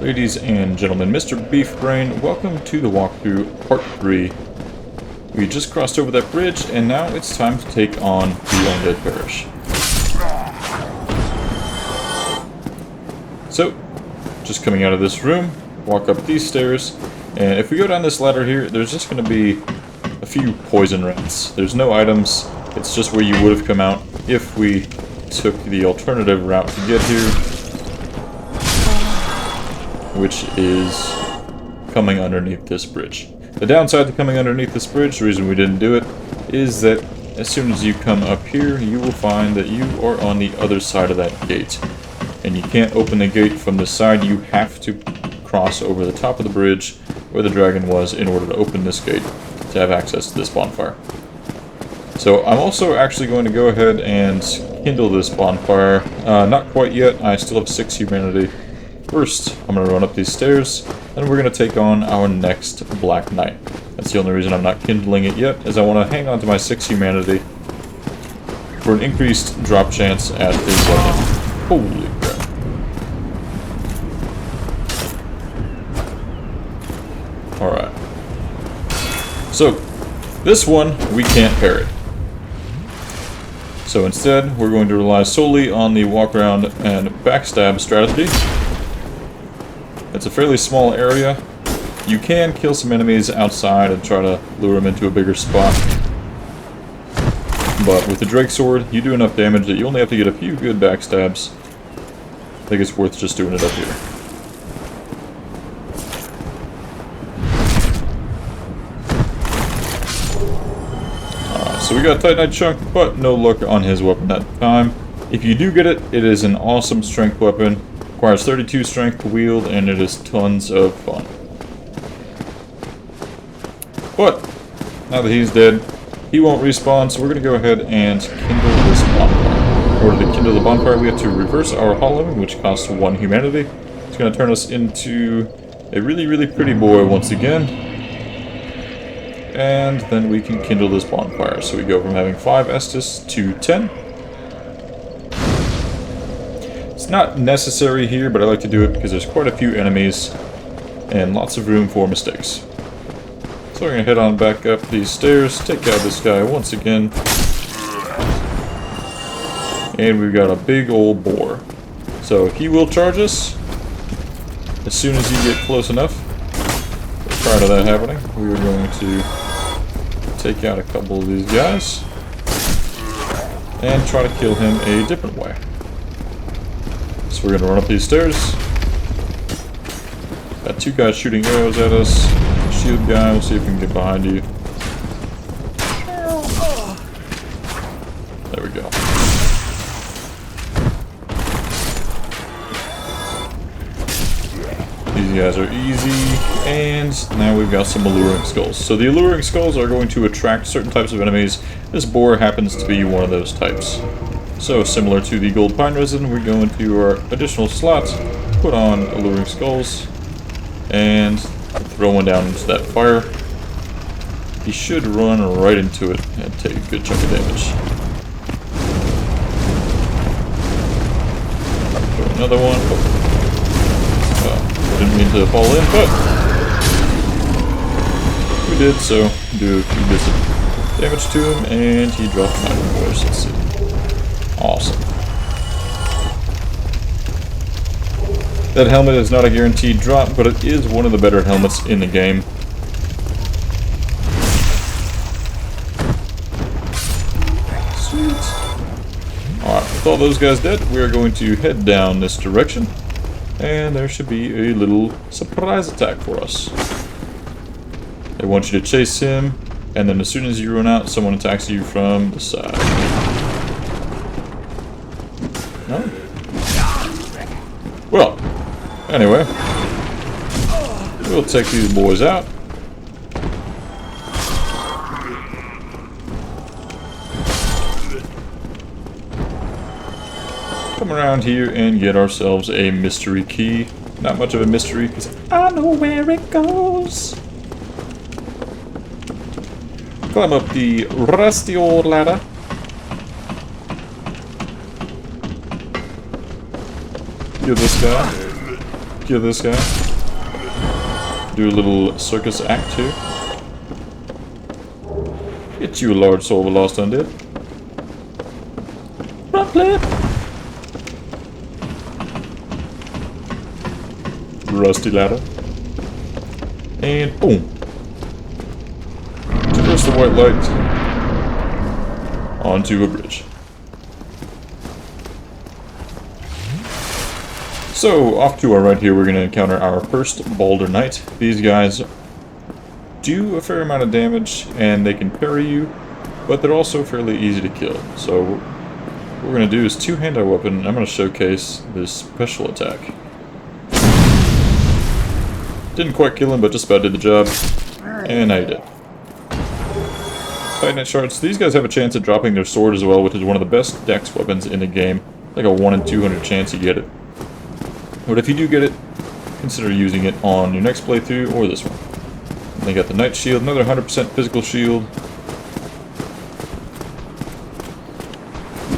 Ladies and gentlemen, MrBeefBrain, welcome to the walkthrough part 3. We just crossed over that bridge, and now it's time to take on the Undead Parish. So, just coming out of this room, walk up these stairs, and if we go down this ladder here, there's just going to be a few poison rats. There's no items, it's just where you would have come out if we took the alternative route to get here, which is coming underneath this bridge. The downside to coming underneath this bridge, the reason we didn't do it, is that as soon as you come up here, you will find that you are on the other side of that gate. And you can't open the gate from this side, you have to cross over the top of the bridge where the dragon was in order to open this gate to have access to this bonfire. So I'm also actually going to go ahead and kindle this bonfire. Not quite yet, I still have 6 humanity. First, I'm going to run up these stairs, and we're going to take on our next Black Knight. That's the only reason I'm not kindling it yet, is I want to hang on to my 6 humanity for an increased drop chance at his weapon. Holy crap. Alright. So, this one, we can't parry. So instead, we're going to rely solely on the walk around and backstab strategy. It's a fairly small area. You can kill some enemies outside and try to lure them into a bigger spot. But with the Drake Sword, you do enough damage that you only have to get a few good backstabs. I think it's worth just doing it up here. So we got Titanite Chunk, but no luck on his weapon that time. If you do get it, it is an awesome strength weapon. Requires 32 strength to wield, and it is tons of fun. But, now that he's dead, he won't respawn, so we're going to go ahead and kindle this bonfire. In order to kindle the bonfire, we have to reverse our hollowing, which costs 1 humanity. It's going to turn us into a really, really pretty boy once again. And then we can kindle this bonfire. So we go from having 5 Estus to 10. It's not necessary here, but I like to do it because there's quite a few enemies and lots of room for mistakes. So we're going to head on back up these stairs, take out this guy once again. And we've got a big old boar. So he will charge us as soon as you get close enough. But prior to that happening, we are going to take out a couple of these guys and try to kill him a different way. So we're going to run up these stairs. Got 2 guys shooting arrows at us. Shield guy, we'll see if we can get behind you. There we go. These guys are easy, and now we've got some alluring skulls. So the alluring skulls are going to attract certain types of enemies. This boar happens to be one of those types. So similar to the gold pine resin, we go into our additional slots, put on alluring skulls, and throw one down into that fire. He should run right into it and take a good chunk of damage. Throw another one. I didn't mean to fall in, but we did, so do a few bits of damage to him, and he dropped 9 boys. Let's see. Awesome. That helmet is not a guaranteed drop, but it is one of the better helmets in the game. Sweet. Alright, with all those guys dead, we are going to head down this direction. And there should be a little surprise attack for us. They want you to chase him, and then as soon as you run out, someone attacks you from the side. No? Well, anyway, we'll take these boys out. Come around here and get ourselves a mystery key. Not much of a mystery, because I know where it goes. Climb up the rusty old ladder. Kill this guy. Kill this guy. Do a little circus act here. Get you a large soul of a lost undead. Front flip! Rusty ladder. And boom. Traverse the white light onto a bridge. So, off to our right here, we're going to encounter our first Boulder Knight. These guys do a fair amount of damage, and they can parry you, but they're also fairly easy to kill. So, what we're going to do is two-hand our weapon. I'm going to showcase this special attack. Didn't quite kill him, but just about did the job. And now you did. Titanite shards. These guys have a chance at dropping their sword as well, which is one of the best dex weapons in the game. Like a 1 in 200 chance you get it. But if you do get it, consider using it on your next playthrough or this one. And they got the Knight Shield, another 100% physical shield.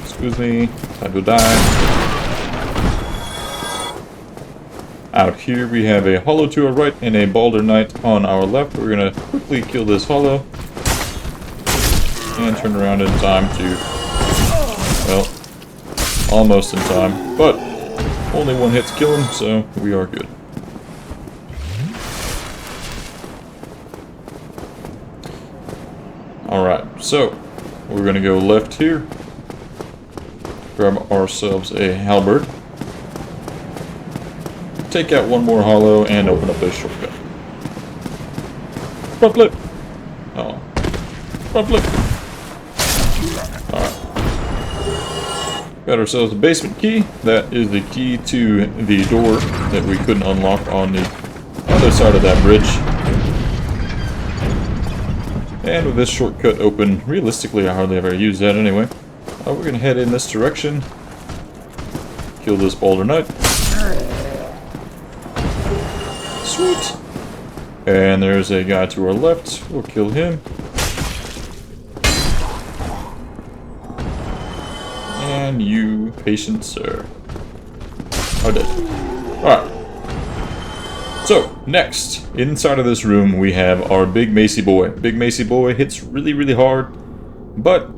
Excuse me, time to die. Out here we have a Hollow to our right and a Boulder Knight on our left. We're going to quickly kill this Hollow. And turn around in time to, well, almost in time. But only one hit to kill him, so we are good. Alright, so we're going to go left here. Grab ourselves a halberd. Take out one more hollow and open up this shortcut. Front flip! Oh. Front flip! Alright. Got ourselves a basement key. That is the key to the door that we couldn't unlock on the other side of that bridge. And with this shortcut open, realistically I hardly ever use that anyway. We're going to head in this direction. Kill this Boulder Knight. Sweet! And there's a guy to our left. We'll kill him. And you, patient sir, are dead. Alright. So, next, inside of this room, we have our Big Macy Boy. Big Macy Boy hits really, really hard, but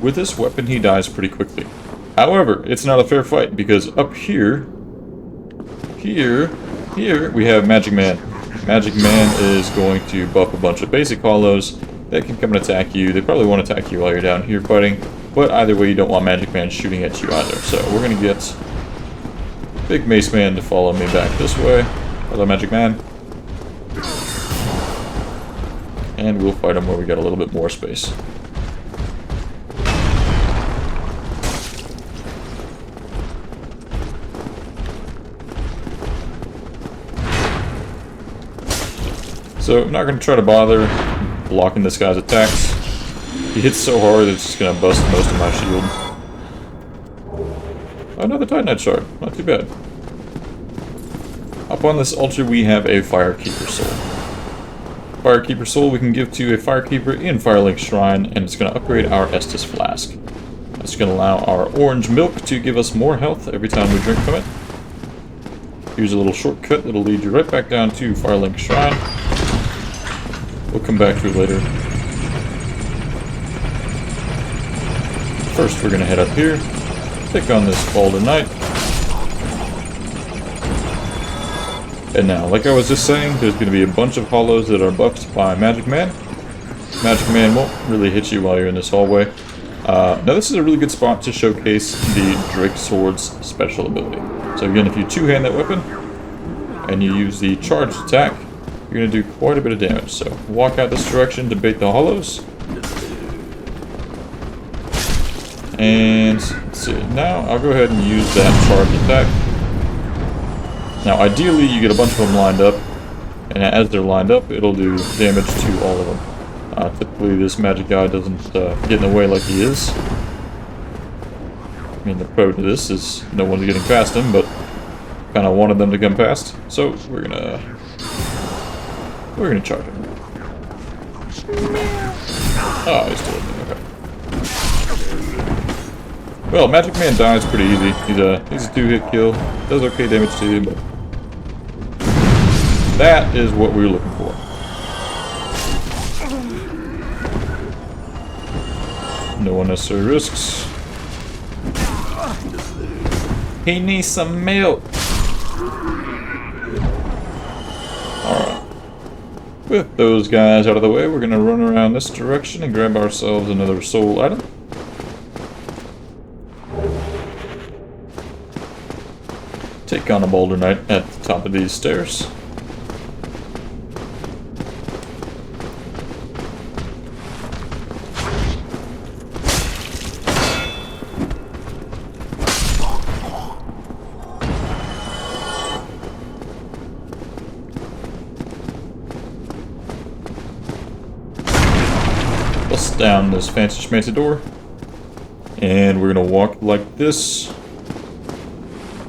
with this weapon, he dies pretty quickly. However, it's not a fair fight, because up here, we have Magic Man. Magic Man is going to buff a bunch of basic hollows that can come and attack you. They probably won't attack you while you're down here fighting, but either way, you don't want Magic Man shooting at you either. So we're going to get Big Mace Man to follow me back this way. Hello, Magic Man. And we'll fight him where we got a little bit more space. So I'm not going to try to bother blocking this guy's attacks. He hits so hard that it's just going to bust most of my shield. Another Titanite shard. Not too bad. Up on this altar we have a Firekeeper soul. Firekeeper soul we can give to a Firekeeper in Firelink Shrine, and it's going to upgrade our Estus Flask. It's going to allow our orange milk to give us more health every time we drink from it. Here's a little shortcut that'll lead you right back down to Firelink Shrine. We'll come back to it later. First we're going to head up here, pick on this Boulder Knight. And now, like I was just saying, there's going to be a bunch of hollows that are buffed by Magic Man. Magic Man won't really hit you while you're in this hallway. Now this is a really good spot to showcase the Drake Sword's special ability. So again, if you two-hand that weapon, and you use the charged attack, you're going to do quite a bit of damage. So walk out this direction to bait the hollows. And let's see, now I'll go ahead and use that charged attack. Now ideally you get a bunch of them lined up, and as they're lined up it'll do damage to all of them. Typically this magic guy doesn't get in the way like he is. I mean, the pro to this is no one's getting past him, but kind of wanted them to come past, so we're gonna charge him. Oh, he's still in there. Okay. Well, Magic Man dies pretty easy. He's a 2-hit kill. Does okay damage to you, but That is what we were looking for. No unnecessary risks. He needs some milk. Alright. With those guys out of the way, we're going to run around this direction and grab ourselves another soul item. Take on a boulder knight at the top of these stairs. Bust down this fancy schmancy door. And we're gonna walk like this.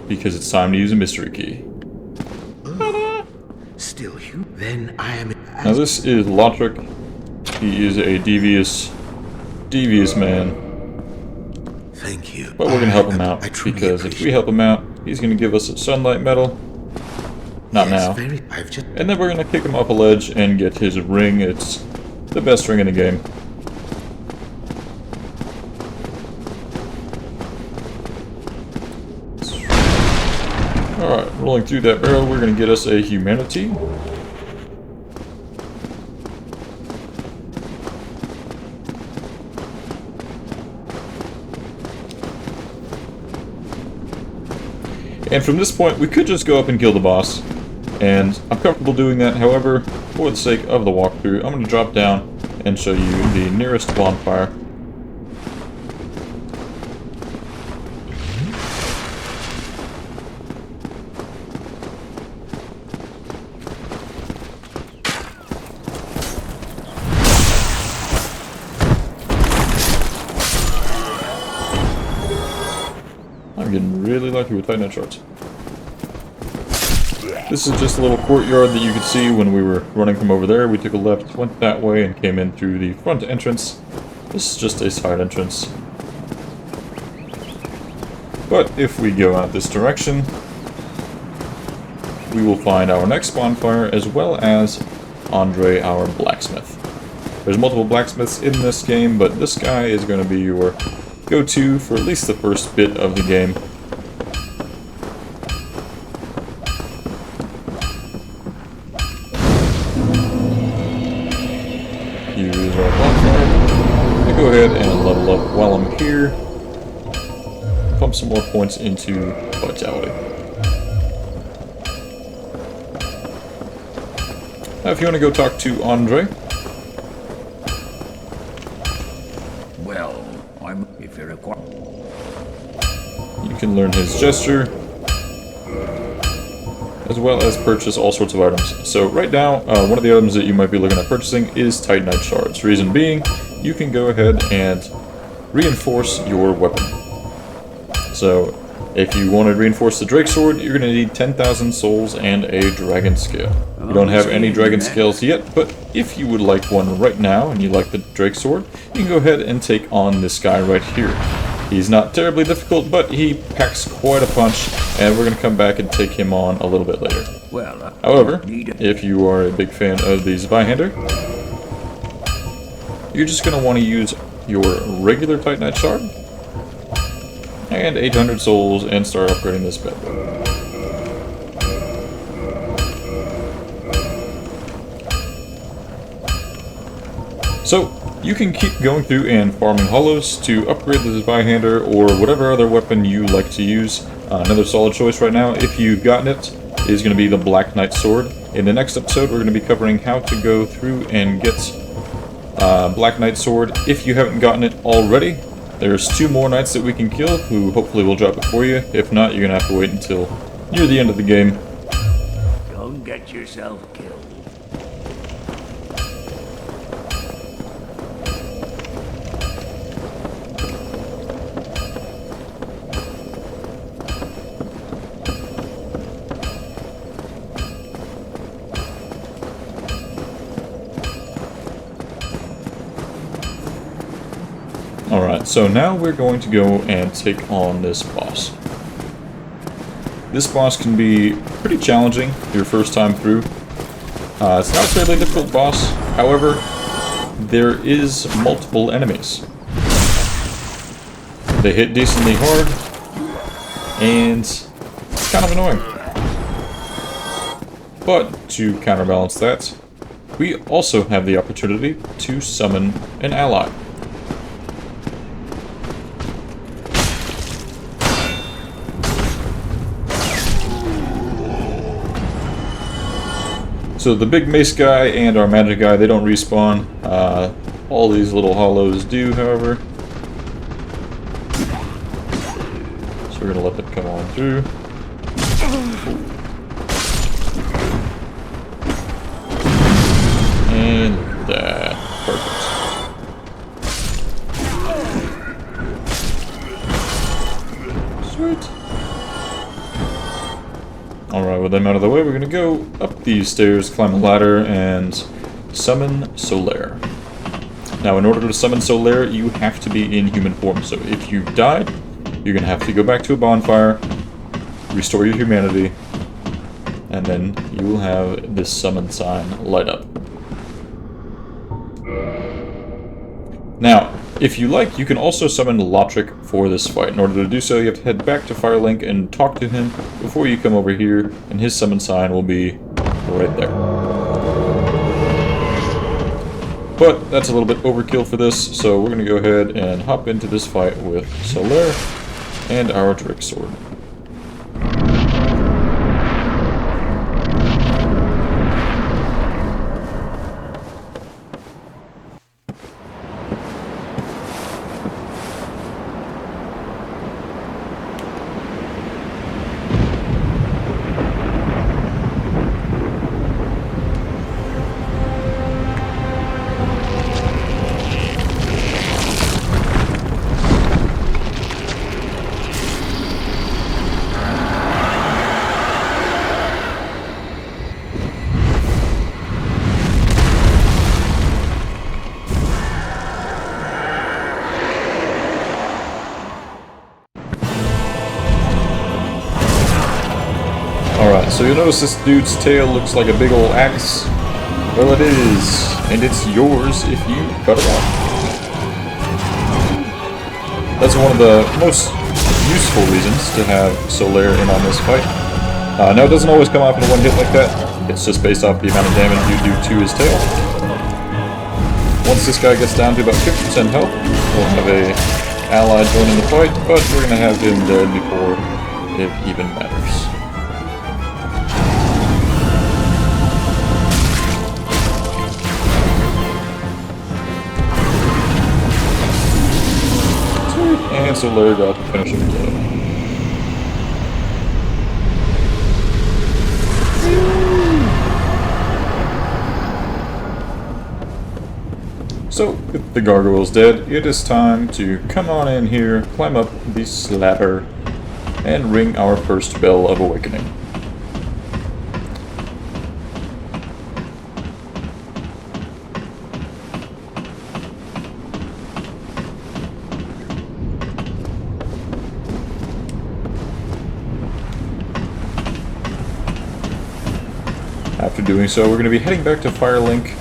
Because it's time to use a mystery key. Still you? Then I am. Now this is Lotric. He is a devious man. Thank you. But we're gonna help him out because if we help him out, he's gonna give us a sunlight medal. Not now. And then we're gonna kick him up a ledge and get his ring. It's the best ring in the game. Alright, rolling through that barrel, we're going to get us a humanity. And from this point, we could just go up and kill the boss. And I'm comfortable doing that, however, for the sake of the walkthrough, I'm going to drop down and show you the nearest bonfire. I'm getting really lucky with Titanite shards. This is just a little courtyard that you could see when we were running from over there. We took a left, went that way, and came in through the front entrance. This is just a side entrance. But if we go out this direction, we will find our next bonfire as well as Andre, our blacksmith. There's multiple blacksmiths in this game, but this guy is going to be your go-to for at least the first bit of the game. Use our bonfire. And go ahead and level up while I'm here. Pump some more points into vitality. Now if you want to go talk to Andre. Well, if you require. You can learn his gesture, as well as purchase all sorts of items. So right now, one of the items that you might be looking at purchasing is Titanite shards. Reason being, you can go ahead and reinforce your weapon. So if you want to reinforce the Drake Sword, you're going to need 10,000 souls and a Dragon Scale. We don't have any Dragon Scales yet, but if you would like one right now and you like the Drake Sword, you can go ahead and take on this guy right here. He's not terribly difficult, but he packs quite a punch, and we're going to come back and take him on a little bit later. However, if you are a big fan of the Zweihander, you're just going to want to use your regular Titanite Shard and 800 souls and start upgrading this bed. So, you can keep going through and farming hollows to upgrade the Zweihander or whatever other weapon you like to use. Another solid choice right now, if you've gotten it, is going to be the Black Knight Sword. In the next episode, we're going to be covering how to go through and get Black Knight Sword. If you haven't gotten it already, there's 2 more knights that we can kill, who hopefully will drop it for you. If not, you're going to have to wait until near the end of the game. Don't get yourself killed. Alright, so now we're going to go and take on this boss. This boss can be pretty challenging your first time through. It's not a terribly difficult boss, however, there is multiple enemies. They hit decently hard, and it's kind of annoying. But to counterbalance that, we also have the opportunity to summon an ally. So the big mace guy and our magic guy, they don't respawn. All these little hollows do, however. So we're gonna let them come on through. And that. Perfect. Sweet. Alright, with them out of the way, we're gonna go up these stairs, climb a ladder, and summon Solaire. Now, in order to summon Solaire, you have to be in human form. So if you've died, you're gonna have to go back to a bonfire, restore your humanity, and then you will have this summon sign light up. Now, if you like, you can also summon Lotric for this fight. In order to do so, you have to head back to Firelink and talk to him before you come over here, and his summon sign will be right there. But that's a little bit overkill for this, so we're going to go ahead and hop into this fight with Solaire and our Drake Sword. Alright, so you'll notice this dude's tail looks like a big old axe. Well, it is, and it's yours if you cut it off. That's one of the most useful reasons to have Solaire in on this fight. Now, it doesn't always come off in one hit like that. It's just based off the amount of damage you do to his tail. Once this guy gets down to about 50% health, we'll have a ally joining the fight, but we're going to have him dead before it even matters. And Solaire got the finishing blow. So, with the Gargoyles dead, it is time to come on in here, climb up the ladder, and ring our first bell of awakening. After doing so, we're going to be heading back to Firelink,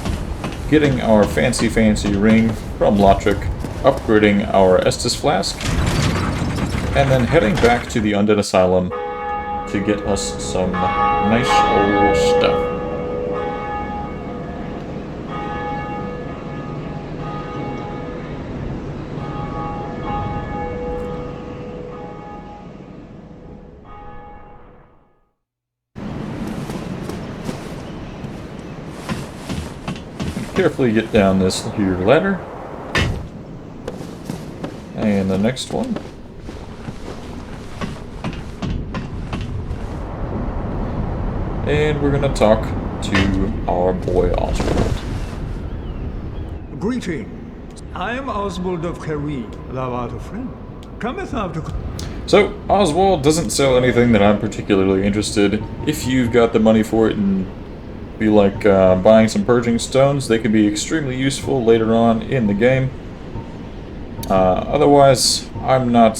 getting our fancy ring from Lotric, upgrading our Estus Flask, and then heading back to the Undead Asylum to get us some nice old stuff. Carefully get down this here ladder. And the next one. And we're gonna talk to our boy Oswald. Greetings. I am Oswald of Careed. Thou art a friend. Cometh out to... So, Oswald doesn't sell anything that I'm particularly interested. If you've got the money for it and be like buying some purging stones, they can be extremely useful later on in the game. Otherwise, I'm not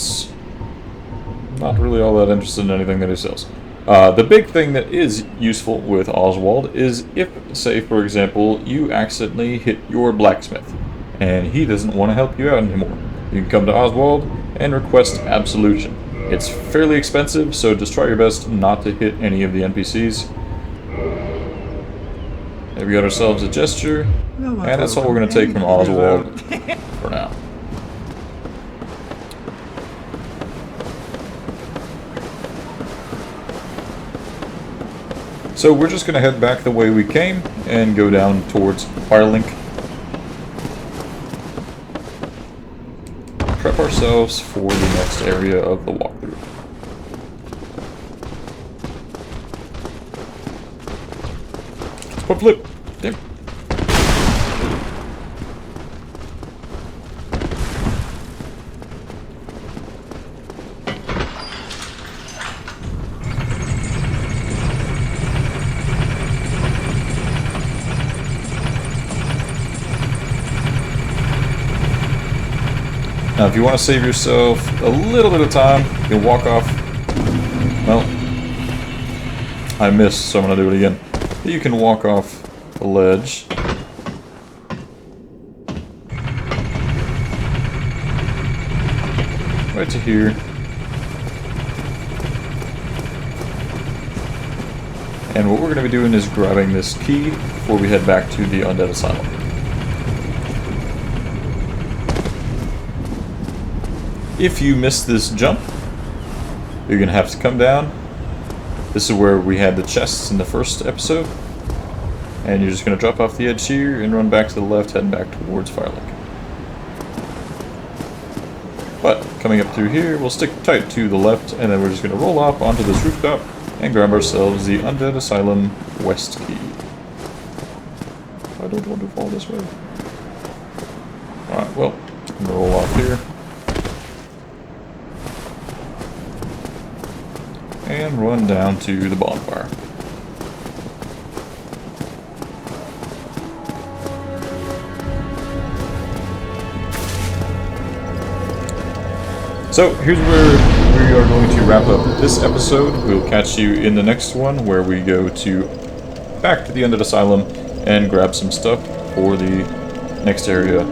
really all that interested in anything that he sells. The big thing that is useful with Oswald is if, say, for example, you accidentally hit your blacksmith, and he doesn't want to help you out anymore. You can come to Oswald and request absolution. It's fairly expensive, so just try your best not to hit any of the NPCs. There we got ourselves a gesture, and that's all we're going to take from Oswald for now. So we're just going to head back the way we came and go down towards Firelink. Prep ourselves for the next area of the walkthrough. Spot flip! Damn. Now, if you want to save yourself a little bit of time, you can walk off. Well, I missed, so I'm going to do it again. You can walk off the ledge. Right to here. And what we're going to be doing is grabbing this key before we head back to the Undead Asylum. If you miss this jump, you're going to have to come down. This is where we had the chests in the first episode. And you're just going to drop off the edge here and run back to the left, heading back towards Firelink. But coming up through here, we'll stick tight to the left, and then we're just going to roll off onto this rooftop and grab ourselves the Undead Asylum West Key. I don't want to fall this way. Alright, well, I'm going to roll off here. And run down to the bonfire. So here's where we are going to wrap up this episode. We'll catch you in the next one where we go back to the Undead Asylum and grab some stuff for the next area